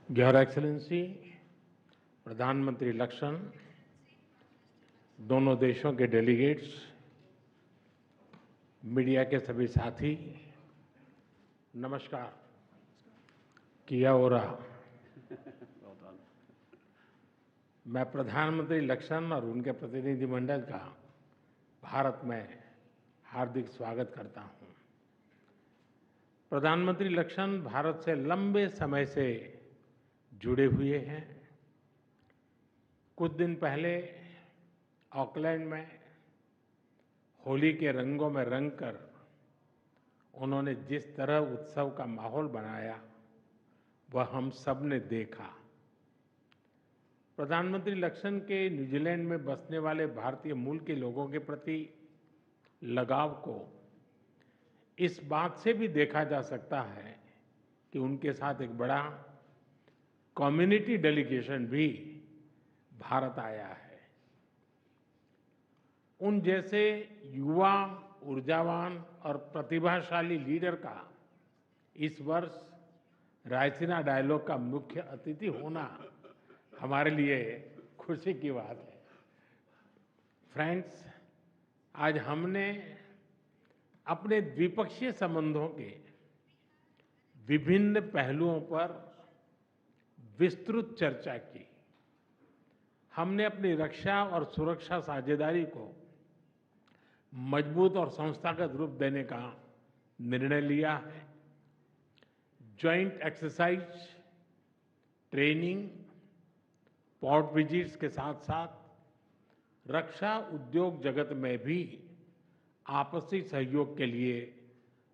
Your excellency, प्रधानमंत्री लक्षण, दोनों देशों के डेलीगेट्स, मीडिया के सभी साथी, नमस्कार। किया हो रहा। मैं प्रधानमंत्री लक्षण और उनके प्रतिनिधिमंडल का भारत में हार्दिक स्वागत करता हूं। प्रधानमंत्री लक्षण भारत से लंबे समय से जुड़े हुए हैं। कुछ दिन पहले ऑकलैंड में होली के रंगों में रंगकर उन्होंने जिस तरह उत्सव का माहौल बनाया वह हम सब ने देखा। प्रधानमंत्री लक्षण के न्यूजीलैंड में बसने वाले भारतीय मूल के लोगों के प्रति लगाव को इस बात से भी देखा जा सकता है कि उनके साथ एक बड़ा कम्युनिटी डेलीगेशन भी भारत आया है। उन जैसे युवा, ऊर्जावान और प्रतिभाशाली लीडर का इस वर्ष रायसीना डायलॉग का मुख्य अतिथि होना हमारे लिए खुशी की बात है। फ्रेंड्स, आज हमने अपने द्विपक्षीय संबंधों के विभिन्न पहलुओं पर विस्तृत चर्चा की। हमने अपनी रक्षा और सुरक्षा साझेदारी को मजबूत और संस्थागत रूप देने का निर्णय लिया है। Joint exercise, training, port visits के साथ साथ रक्षा उद्योग जगत में भी आपसी सहयोग के लिए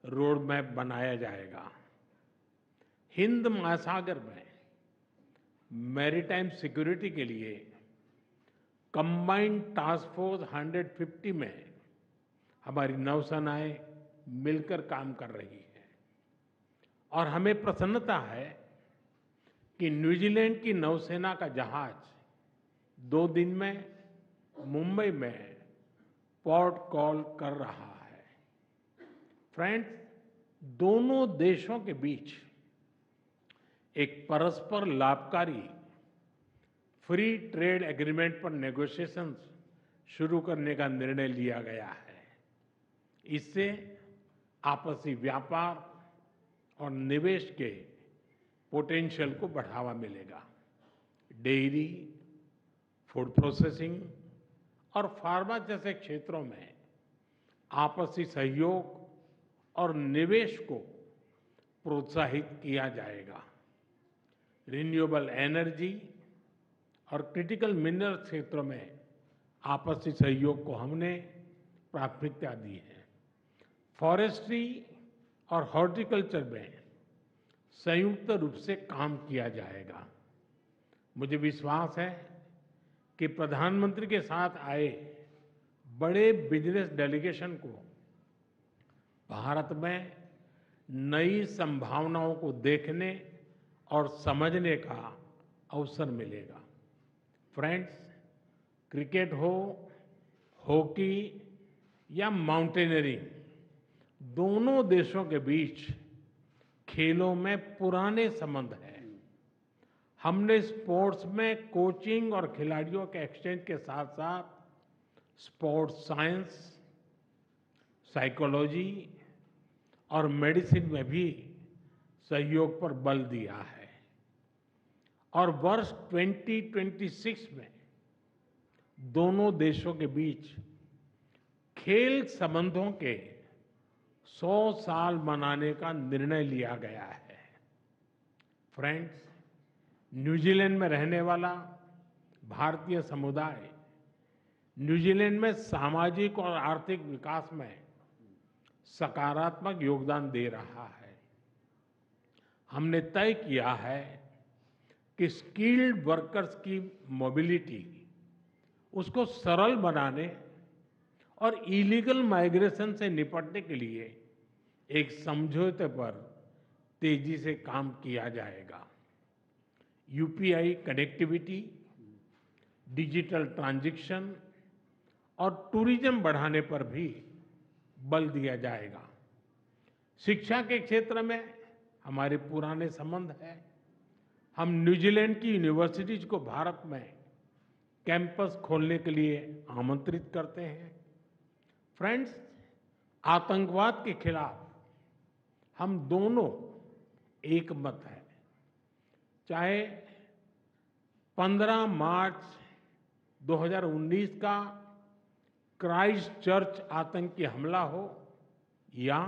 रोड मैप बनाया जाएगा। हिंद महासागर में मैरीटाइम सिक्योरिटी के लिए कंबाइंड टास्क फोर्स 150 में हमारी नौसेनाएं मिलकर काम कर रही है और हमें प्रसन्नता है कि न्यूजीलैंड की नौसेना का जहाज 2 दिन में मुंबई में पोर्ट कॉल कर रहा है। फ्रेंड्स, दोनों देशों के बीच एक परस्पर लाभकारी फ्री ट्रेड एग्रीमेंट पर नेगोशिएशंस शुरू करने का निर्णय लिया गया है। इससे आपसी व्यापार और निवेश के पोटेंशियल को बढ़ावा मिलेगा। डेयरी, फूड प्रोसेसिंग और फार्मा जैसे क्षेत्रों में आपसी सहयोग और निवेश को प्रोत्साहित किया जाएगा। रिन्यूएबल एनर्जी और क्रिटिकल मिनरल क्षेत्रों में आपसी सहयोग को हमने प्राथमिकता दी है। फॉरेस्ट्री और हॉर्टिकल्चर में संयुक्त रूप से काम किया जाएगा। मुझे विश्वास है कि प्रधानमंत्री के साथ आए बड़े बिजनेस डेलीगेशन को भारत में नई संभावनाओं को देखने और समझने का अवसर मिलेगा। फ्रेंड्स, क्रिकेट हो, हॉकी या माउंटेनियरिंग, दोनों देशों के बीच खेलों में पुराने संबंध हैं। हमने स्पोर्ट्स में कोचिंग और खिलाड़ियों के एक्सचेंज के साथ साथ स्पोर्ट्स साइंस, साइकोलॉजी और मेडिसिन में भी सहयोग पर बल दिया है और वर्ष 2026 में दोनों देशों के बीच खेल संबंधों के 100 साल मनाने का निर्णय लिया गया है। फ्रेंड्स, न्यूजीलैंड में रहने वाला भारतीय समुदाय न्यूजीलैंड में सामाजिक और आर्थिक विकास में सकारात्मक योगदान दे रहा है। हमने तय किया है कि स्किल्ड वर्कर्स की मोबिलिटी उसको सरल बनाने और इलीगल माइग्रेशन से निपटने के लिए एक समझौते पर तेजी से काम किया जाएगा। यूपीआई कनेक्टिविटी, डिजिटल ट्रांजैक्शन और टूरिज्म बढ़ाने पर भी बल दिया जाएगा। शिक्षा के क्षेत्र में हमारे पुराने संबंध हैं। हम न्यूजीलैंड की यूनिवर्सिटीज को भारत में कैंपस खोलने के लिए आमंत्रित करते हैं। फ्रेंड्स, आतंकवाद के खिलाफ हम दोनों एक मत हैं। चाहे 15 मार्च 2019 का क्राइस्ट चर्च आतंकी हमला हो या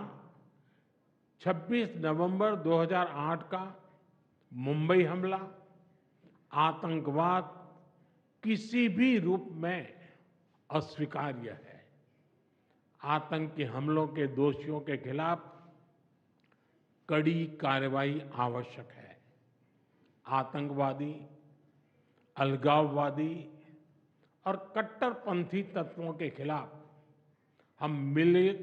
26 नवंबर 2008 का मुंबई हमला, आतंकवाद किसी भी रूप में अस्वीकार्य है। आतंकी हमलों के दोषियों के खिलाफ कड़ी कार्रवाई आवश्यक है। आतंकवादी, अलगाववादी और कट्टरपंथी तत्वों के खिलाफ हम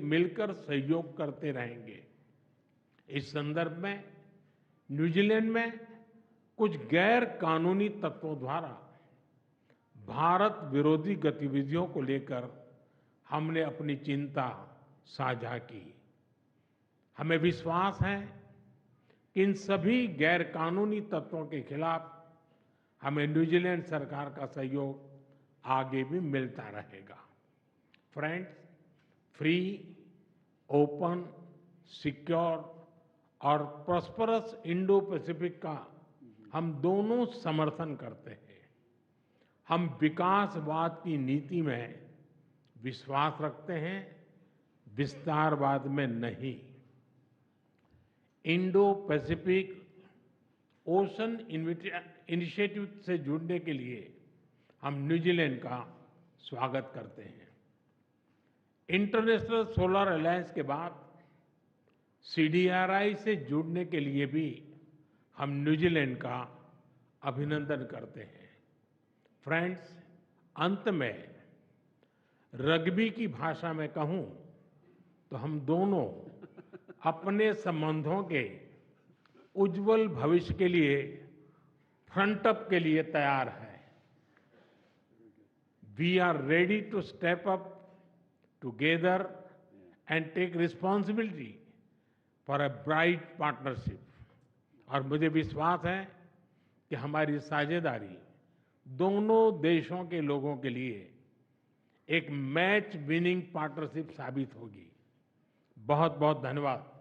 मिलकर सहयोग करते रहेंगे। इस संदर्भ में न्यूजीलैंड में कुछ गैर कानूनी तत्वों द्वारा भारत विरोधी गतिविधियों को लेकर हमने अपनी चिंता साझा की। हमें विश्वास है कि इन सभी गैर कानूनी तत्वों के खिलाफ हमें न्यूजीलैंड सरकार का सहयोग आगे भी मिलता रहेगा। फ्रेंड्स, फ्री, ओपन, सिक्योर और प्रॉस्परस इंडो पैसिफिक का हम दोनों समर्थन करते हैं। हम विकासवाद की नीति में विश्वास रखते हैं, विस्तारवाद में नहीं। इंडो पैसिफिक ओशन इनिशिएटिव से जुड़ने के लिए हम न्यूजीलैंड का स्वागत करते हैं। इंटरनेशनल सोलर अलायंस के बाद CDRI से जुड़ने के लिए भी हम न्यूजीलैंड का अभिनंदन करते हैं। फ्रेंड्स, अंत में रग्बी की भाषा में कहूं तो हम दोनों अपने संबंधों के उज्जवल भविष्य के लिए फ्रंट अप के लिए तैयार हैं। We are ready to step up together and take responsibility for a bright partnership. और मुझे विश्वास है कि हमारी साझेदारी दोनों देशों के लोगों के लिए एक मैच विनिंग पार्टनरशिप साबित होगी। बहुत बहुत धन्यवाद।